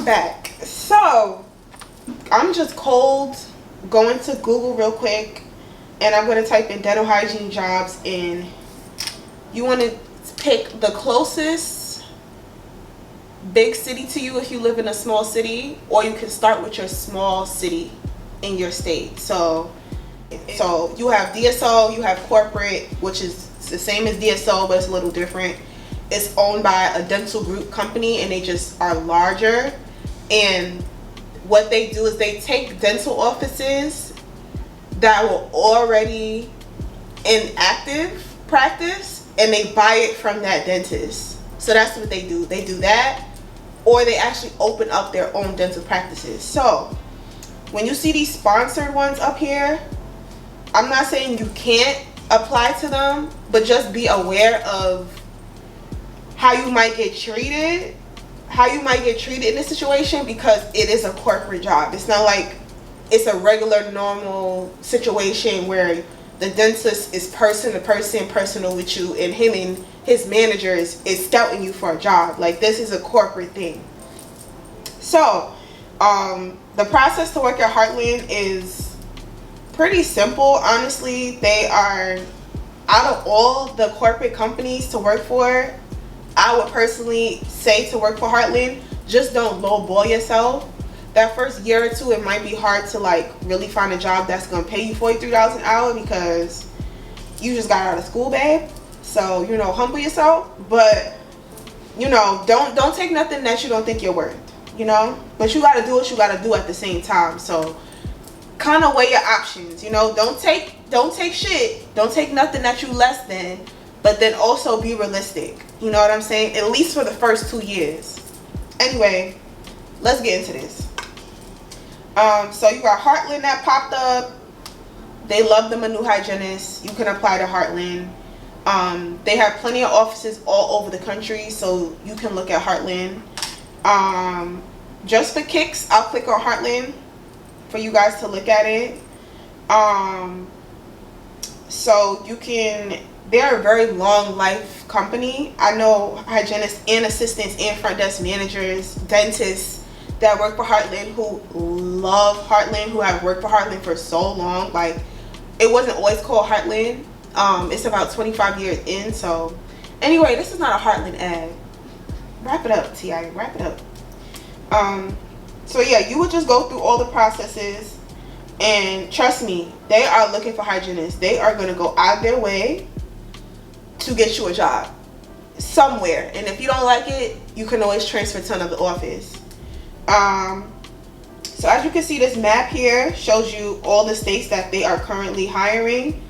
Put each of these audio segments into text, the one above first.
back. So I'm just cold going to Google real quick, and I'm going to type in dental hygiene jobs, and you want to pick the closest big city to you if you live in a small city, or you can start with your small city in your state. So you have DSO, you have corporate, which is the same as DSO, but it's a little different. It's owned by a dental group company, and they just are larger. And what they do is they take dental offices that were already in active practice, and they buy it from that dentist. So that's what they do. They do that, or they actually open up their own dental practices. So when you see these sponsored ones up here, I'm not saying you can't apply to them, but just be aware of how you might get treated in this situation, because it is a corporate job. It's not like it's a regular normal situation where the dentist is person to person, personal with you, and him and his manager is scouting you for a job. Like, this is a corporate thing. So the process to work at Heartland is pretty simple, honestly. They are, out of all the corporate companies to work for, I would personally say to work for Heartland, just don't lowball yourself. That first year or two, it might be hard to like really find a job that's gonna pay you $43 an hour, because you just got out of school, babe. So, you know, humble yourself, but you know, don't take nothing that you don't think you're worth, you know. But you gotta do what you gotta do at the same time. So kind of weigh your options, you know. Don't take shit. Don't take nothing that you less than, but then also be realistic. You know what I'm saying? At least for the first 2 years. Anyway, let's get into this. So you got Heartland that popped up. They love them a new hygienist. You can apply to Heartland. They have plenty of offices all over the country, so you can look at Heartland. Just for kicks, I'll click on Heartland for you guys to look at it. So you can, they're a very long life company. I know hygienists and assistants and front desk managers, dentists that work for Heartland who love Heartland, who have worked for Heartland for so long. Like, it wasn't always called Heartland. It's about 25 years in. So anyway, this is not a Heartland ad. Wrap it up, T.I. Wrap it up. So yeah, you would just go through all the processes, and trust me, they are looking for hygienists. They are going to go out of their way to get you a job somewhere. And if you don't like it, you can always transfer to another office. So as you can see, this map here shows you all the states that they are currently hiring.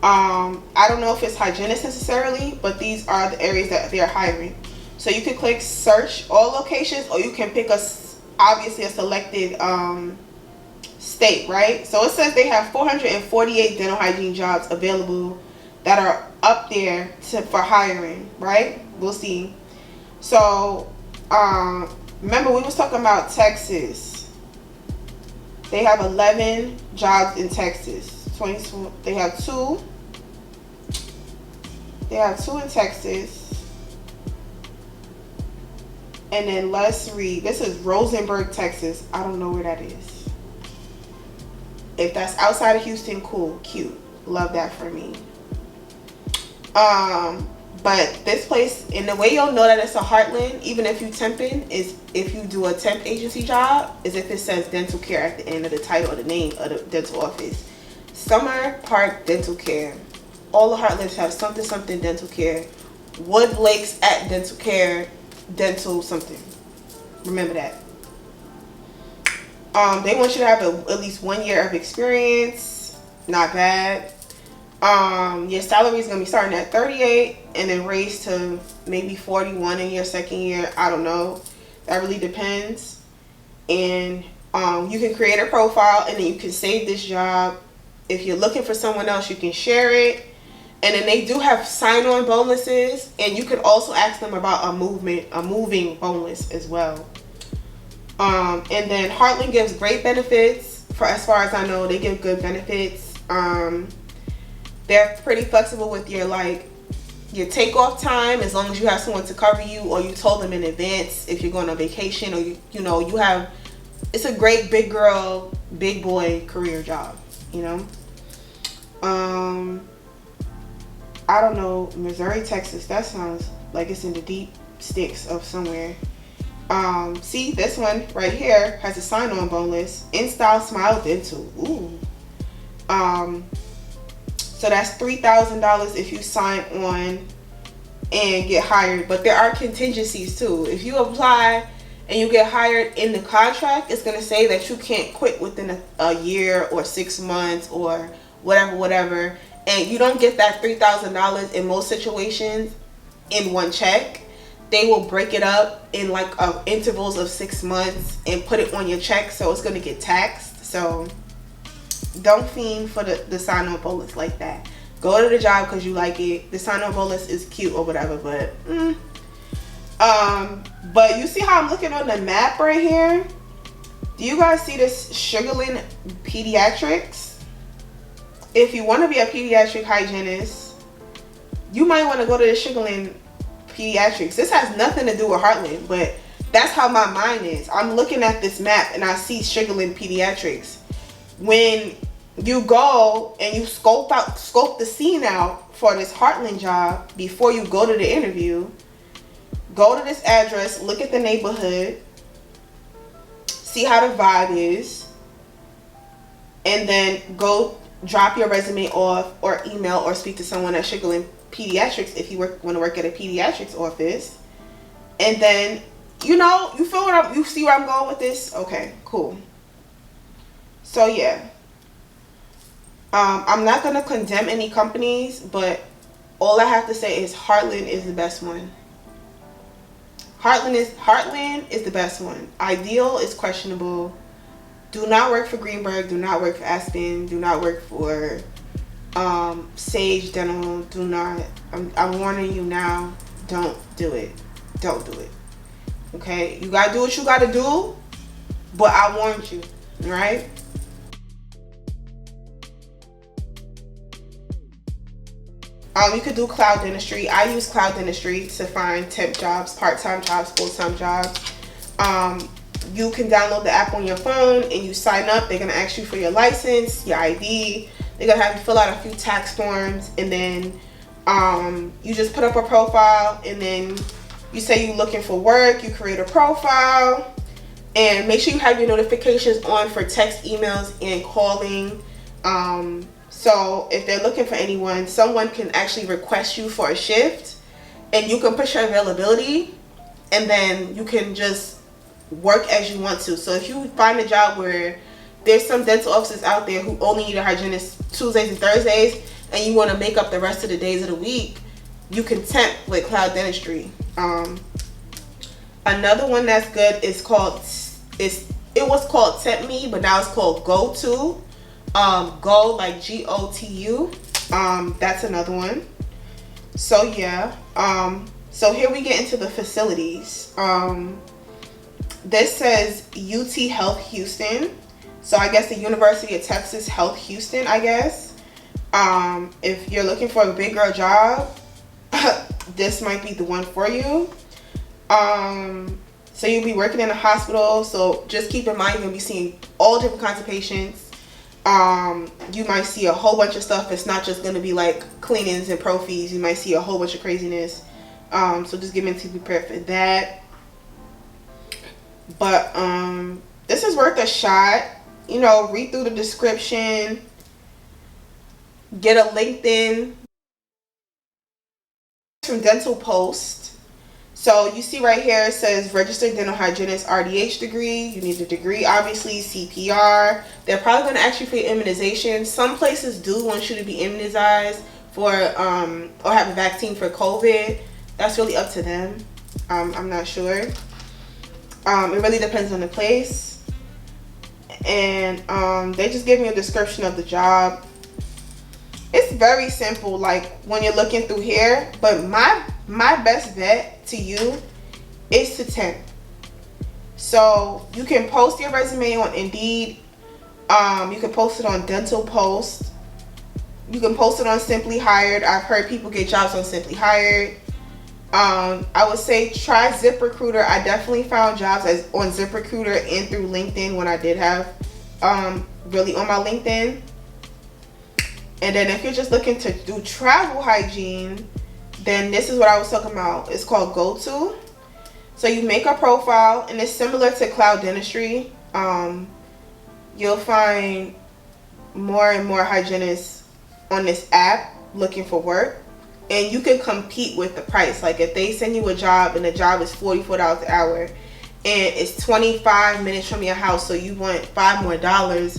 I don't know if it's hygienists necessarily, but these are the areas that they are hiring. So you can click search all locations, or you can pick obviously a selected state, right? So it says they have 448 dental hygiene jobs available that are up there for hiring, right? We'll see. So remember, we was talking about Texas. They have 11 jobs in Texas. They have two in Texas. And then let's read. This is Rosenberg, Texas. I don't know where that is. If that's outside of Houston, cool, cute. Love that for me. But this place, and the way you'll know that it's a Heartland, even if you temping, is if you do a temp agency job, is if it says dental care at the end of the title or the name of the dental office. Summer Park Dental Care. All the Heartlands have something dental care. Wood Lakes at dental care, dental something. Remember that. They want you to have at least 1 year of experience. Not bad. Your salary is going to be starting at 38 and then raised to maybe 41 in your second year. I don't know. That really depends. And you can create a profile, and then you can save this job. If you're looking for someone else, you can share it. And then they do have sign-on bonuses, and you can also ask them about a moving bonus as well. And then Heartland gives great benefits. As far as I know, they give good benefits. They're pretty flexible with your like your takeoff time, as long as you have someone to cover you, or you told them in advance if you're going on vacation, or you know you have. It's a great big girl, big boy career job. You know. I don't know, Missouri, Texas. That sounds like it's in the deep sticks of somewhere. See, this one right here has a sign-on bonus. InStyle Smile Dental. Ooh. So that's $3,000 if you sign on and get hired. But there are contingencies too. If you apply and you get hired in the contract, it's gonna say that you can't quit within a year or 6 months or whatever. And you don't get that $3,000 in most situations in one check. They will break it up in like intervals of 6 months and put it on your check, so it's gonna get taxed. So don't fiend for the sign-on bonus like that. Go to the job because you like it. The sign-on bonus is cute or whatever, but you see how I'm looking on the map right here? Do you guys see this Sugarland Pediatrics? If you want to be a pediatric hygienist, you might want to go to the Sugarland Pediatrics. This has nothing to do with Heartland, but that's how my mind is. I'm looking at this map and I see Sugarland Pediatrics. When you go and you scope the scene out for this Heartland job before you go to the interview, go to this address, look at the neighborhood, see how the vibe is, and then go drop your resume off or email or speak to someone at Sugarland Pediatrics if you want to work at a pediatrics office. And then, you know, you see where I'm going with this? Okay, cool. So yeah, I'm not gonna condemn any companies, but all I have to say is Heartland is the best one. Heartland is the best one. Ideal is questionable. Do not work for Greenberg. Do not work for Aspen. Do not work for Sage Dental. Do not. I'm warning you now. Don't do it. Don't do it. Okay? You gotta do what you gotta do, but I warned you. Right? You could do cloud dentistry. I use cloud dentistry to find temp jobs, part-time jobs, full-time jobs. You can download the app on your phone and you sign up. They're gonna ask you for your license, your ID. They're gonna have you fill out a few tax forms, and then you just put up a profile, and then you say you're looking for work. You create a profile, and make sure you have your notifications on for text, emails, and calling. So if they're looking for anyone, someone can actually request you for a shift, and you can push your availability, and then you can just work as you want to. So if you find a job where there's some dental offices out there who only need a hygienist Tuesdays and Thursdays, and you want to make up the rest of the days of the week, you can temp with cloud dentistry. Another one that's good is it was called Temp Me, but now it's called GoTo. Go like GOTU. That's another one. So yeah. So here we get into the facilities. This says UT Health Houston. So I guess the University of Texas Health Houston, I guess. If you're looking for a big girl job, this might be the one for you. So you'll be working in a hospital. So just keep in mind, you're going to be seeing all different kinds of patients. You might see a whole bunch of stuff. It's not just going to be like cleanings and profees. You might see a whole bunch of craziness. So just get mentally prepared for that. But this is worth a shot. You know, read through the description, get a LinkedIn from Dental Post. So you see right here, it says registered dental hygienist RDH degree. You need a degree, obviously, CPR. They're probably going to ask you for your immunization. Some places do want you to be immunized for or have a vaccine for COVID. That's really up to them. I'm not sure. It really depends on the place. And they just give me a description of the job. It's very simple, like when you're looking through here, but my best bet to you is to temp. So you can post your resume on Indeed. You can post it on Dental Post. You can post it on Simply Hired. I've heard people get jobs on Simply Hired. I would say try ZipRecruiter. I definitely found jobs on ZipRecruiter and through LinkedIn when I did have really on my LinkedIn. And then if you're just looking to do travel hygiene, then this is what I was talking about. It's called GoTo. So you make a profile, and it's similar to Cloud Dentistry. You'll find more and more hygienists on this app looking for work, and you can compete with the price. Like if they send you a job and the job is $44 an hour and it's 25 minutes from your house, so you want $5 more,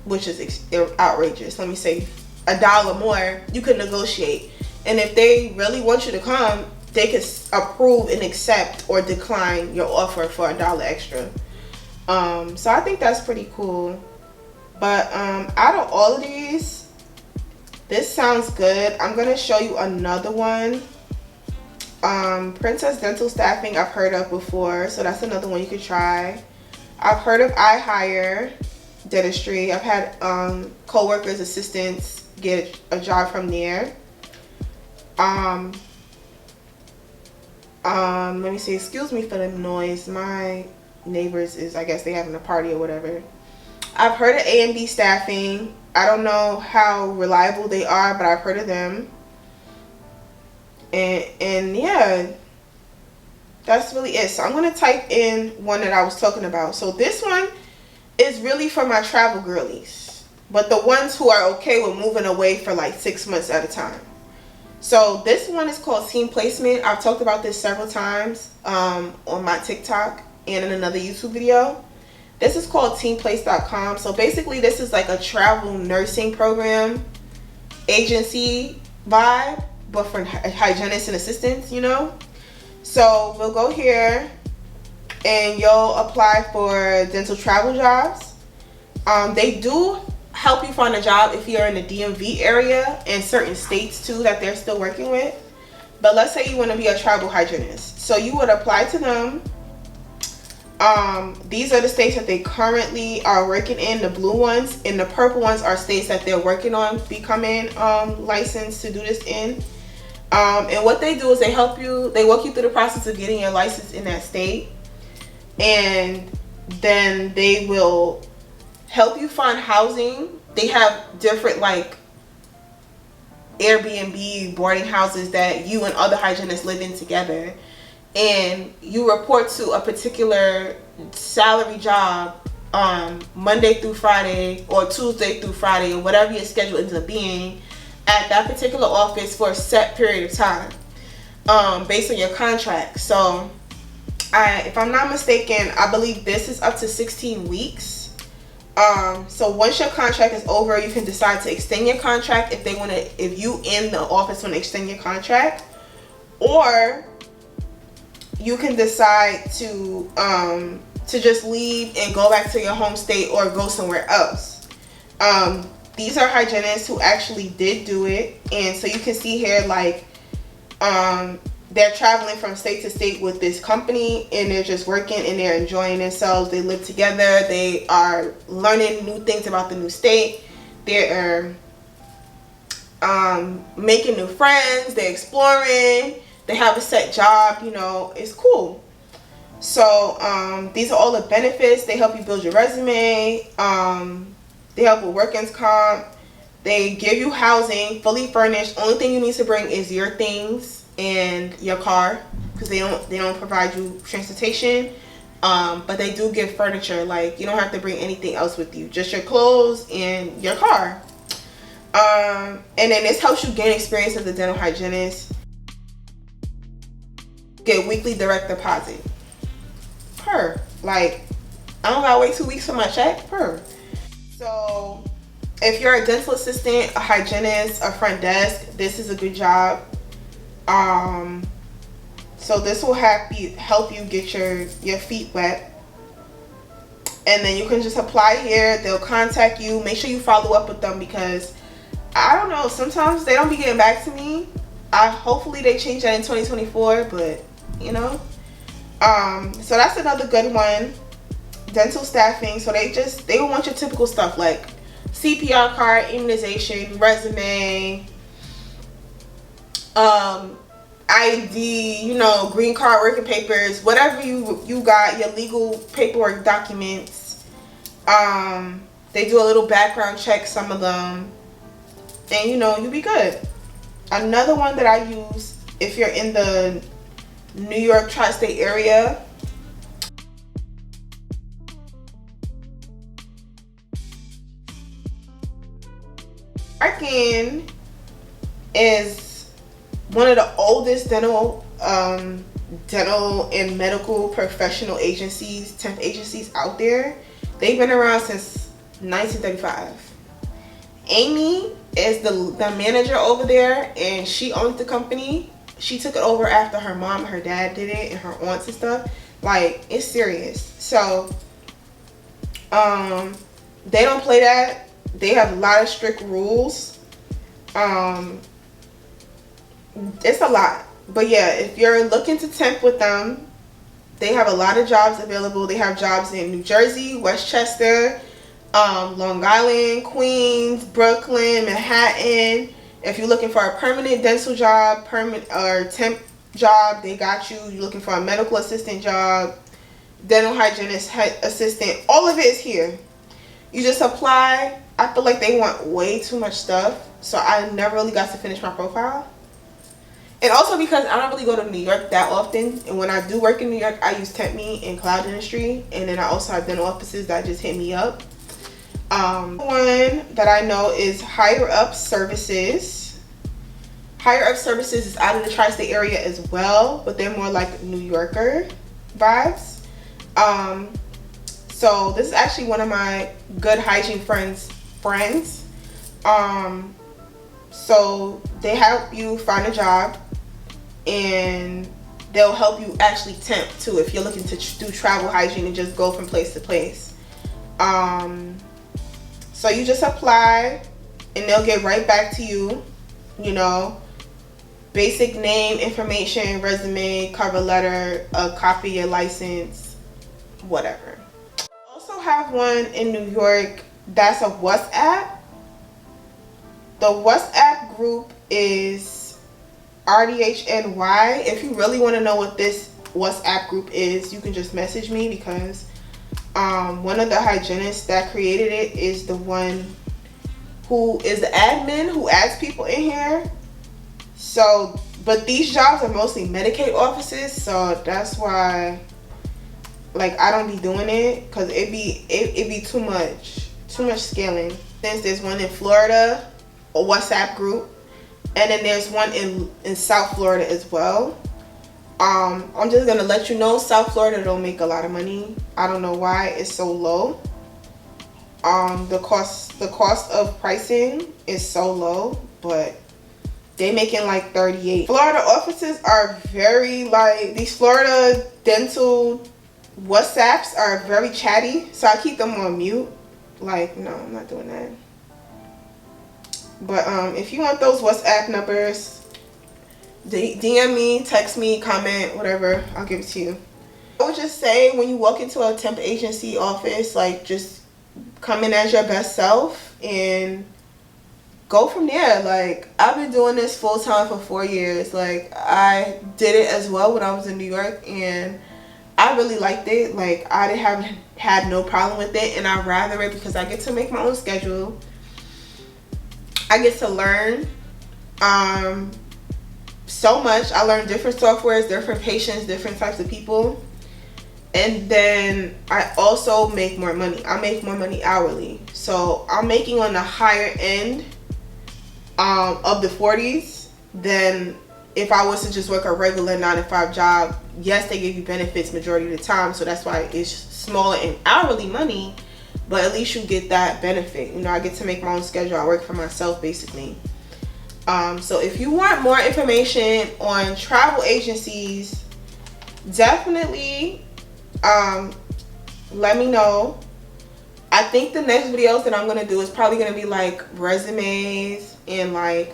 which is outrageous. Let me say $1 more, you can negotiate. And if they really want you to come, they can approve and accept or decline your offer for $1 extra. So I think that's pretty cool. But out of all of these, this sounds good. I'm gonna show you another one. Princess Dental Staffing I've heard of before, so that's another one you could try. I've heard of iHire Dentistry. I've had co-workers, assistants get a job from there. Let me see, excuse me for the noise. My neighbors I guess they having a party or whatever. I've heard of A&B Staffing. I don't know how reliable they are, but I've heard of them. And yeah, that's really it. So I'm going to type in one that I was talking about. So this one is really for my travel girlies, but the ones who are okay with moving away for like 6 months at a time. So this one is called Team Placement. I've talked about this several times on my TikTok and in another YouTube video. This is called teamplace.com. So basically this is like a travel nursing program agency vibe, but for hygienists and assistants, you know. So we'll go here and you'll apply for dental travel jobs. They do help you find a job if you're in the DMV area and certain states too that they're still working with. But let's say you want to be a travel hygienist. So you would apply to them. These are the states that they currently are working in, the blue ones, and the purple ones are states that they're working on becoming licensed to do this in. And what they do is they walk you through the process of getting your license in that state, and then they will help you find housing. They have different like Airbnb boarding houses that you and other hygienists live in together, and you report to a particular salary job Monday through Friday or Tuesday through Friday or whatever your schedule ends up being at that particular office for a set period of time based on your contract. So if I'm not mistaken, I believe this is up to 16 weeks. So once your contract is over, you can decide to extend your contract if you in the office want to extend your contract, or you can decide to just leave and go back to your home state or go somewhere else. These are hygienists who actually did do it, and so you can see here like they're traveling from state to state with this company, and they're just working and they're enjoying themselves. They live together. They are learning new things about the new state. They're making new friends. They're exploring. They have a set job. You know, it's cool. So these are all the benefits. They help you build your resume. They help with workers' comp. They give you housing, fully furnished. Only thing you need to bring is your things and your car, because they don't provide you transportation, but they do give furniture. Like, you don't have to bring anything else with you, just your clothes and your car. And then this helps you gain experience as a dental hygienist. Get weekly direct deposit. Like, I don't gotta wait 2 weeks for my check. So if you're a dental assistant, a hygienist, a front desk, this is a good job. So this will help you get your feet wet, and then you can just apply here. They'll contact you. Make sure you follow up with them, because I don't know, sometimes they don't be getting back to me. Hopefully they change that in 2024, but you know. So that's another good one. Dental staffing. So they will want your typical stuff like CPR card, immunization, resume, ID, you know, green card, working papers, whatever you got, your legal paperwork, documents. They do a little background check, some of them, and you know, you'll be good. Another one that I use if you're in the New York tri-state area, Arkin is one of the oldest dental and medical professional agencies, temp agencies out there. They've been around since 1935. Amy is the manager over there, and she owns the company. She took it over after her mom and her dad did it, and her aunts and stuff. Like, it's serious. So they don't play that. They have a lot of strict rules. It's a lot. But yeah, if you're looking to temp with them, they have a lot of jobs available. They have jobs in New Jersey, Westchester, Long Island, Queens, Brooklyn, Manhattan. If you're looking for a permanent dental job, permanent or temp job, they got you. You're looking for a medical assistant job, dental hygienist assistant, all of it is here. You just apply. I feel like they want way too much stuff, so I never really got to finish my profile. And also because I don't really go to New York that often, and when I do work in New York, I use Temp.me and Cloud Dentistry, and then I also have dental offices that just hit me up. One that I know is Higher Up Services. Higher Up Services is out of the tri-state area as well, but they're more like New Yorker vibes. So this is actually one of my good hygiene friends. So they help you find a job, and they'll help you actually temp too if you're looking to do travel hygiene and just go from place to place. So you just apply, and they'll get right back to you. You know, basic name, information, resume, cover letter, a copy of your license, whatever. Also have one in New York that's a WhatsApp. The WhatsApp group is RDHNY. If you really want to know what this WhatsApp group is, you can just message me, because one of the hygienists that created it is the one who is the admin who adds people in here. So, but these jobs are mostly Medicaid offices, so that's why, like, I don't be doing it, because it be too much scaling. Since there's one in Florida, a WhatsApp group, and then there's one in South Florida as well. I'm just gonna let you know, South Florida don't make a lot of money. I don't know why it's so low. The cost of pricing is so low, but they making like 38. Florida offices are very, like, these Florida dental WhatsApps are very chatty, so I keep them on mute. Like, no, I'm not doing that. But if you want those WhatsApp numbers, DM me, text me, comment, whatever, I'll give it to you. I would just say, when you walk into a temp agency office, like, just come in as your best self and go from there. Like, I've been doing this full time for 4 years. Like, I did it as well when I was in New York, and I really liked it. Like, I haven't had no problem with it, and I rather it because I get to make my own schedule. I get to learn so much. I learn different softwares, different patients, different types of people. And then I also make more money. I make more money hourly. So I'm making on the higher end of the 40s than if I was to just work a regular 9-to-5 job. Yes, they give you benefits majority of the time, so that's why it's smaller in hourly money, but at least you get that benefit. You know, I get to make my own schedule. I work for myself, basically. So if you want more information on travel agencies, definitely let me know. I think the next videos that I'm going to do is probably going to be like resumes and like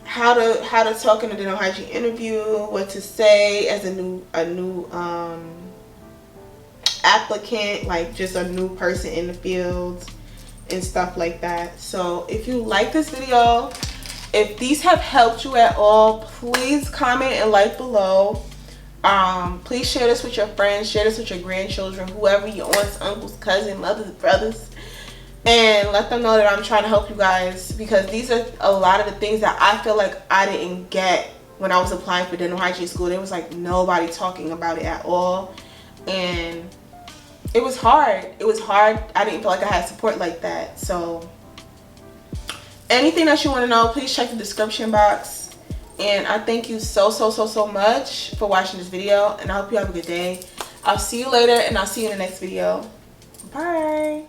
how to talk in a dental hygiene interview, what to say as a new applicant, like just a new person in the field, and stuff like that. So if you like this video, if these have helped you at all, please comment and like below. Please share this with your friends, share this with your grandchildren, whoever, your aunts, uncles, cousins, mothers, brothers, and let them know that I'm trying to help you guys, because these are a lot of the things that I feel like I didn't get when I was applying for dental hygiene school. There was like nobody talking about it at all, and it was hard. It was hard. I didn't feel like I had support like that. So anything that you want to know, please check the description box. And I thank you so much for watching this video, and I hope you have a good day. I'll see you later, and I'll see you in the next video. Bye.